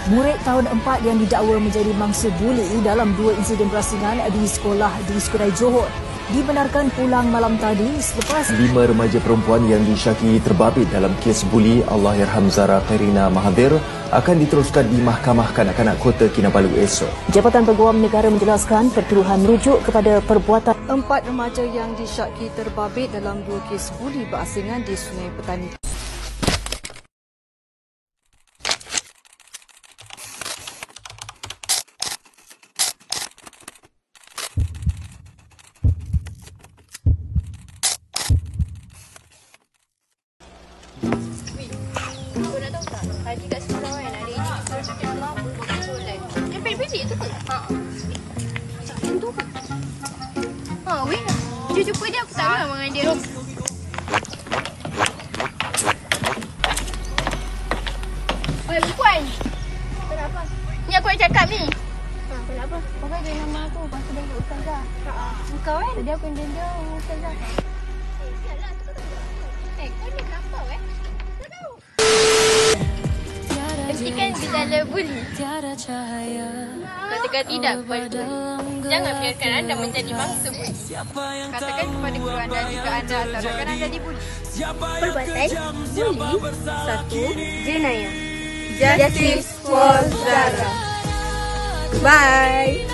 Murid tahun 4 yang didakwa menjadi mangsa buli dalam 2 insiden berasingan di sekolah di Skudai Johor dibenarkan pulang malam tadi selepas 5 remaja perempuan yang disyaki terbabit dalam kes buli Allahyarham Zara Khairina Mahathir akan diteruskan di Mahkamah Kanak-Kanak Kota Kinabalu esok. Jabatan Peguam Negara menjelaskan pertuduhan merujuk kepada perbuatan 4 remaja yang disyaki terbabit dalam 2 kes buli berasingan di Sungai Petani. Tadi kat sekolah kan ada ini suruh cakap nama apa buat solat. Yang pendek-pendek tu ke? Macam tu ke? Weh. Dia jumpa dia aku tak tahu dengan dia. Oi perempuan. Kenapa? Ni aku nak cakap ni. Kenapa? Pakai dia nama aku lepas tu dia ikut ustazah. Kau kan? Tadi aku yang dia ustazah. Sialah tu kau tak. Kau ni kenapa tak tahu. Hentikan gejala buli. Katakan tidak kepada buli. Jangan biarkan anda menjadi mangsa buli. Katakan kepada guru anda jika anda atau rakan anda dibuli. Perbuatan buli 1 jenayah. Justice for Zara. Bye.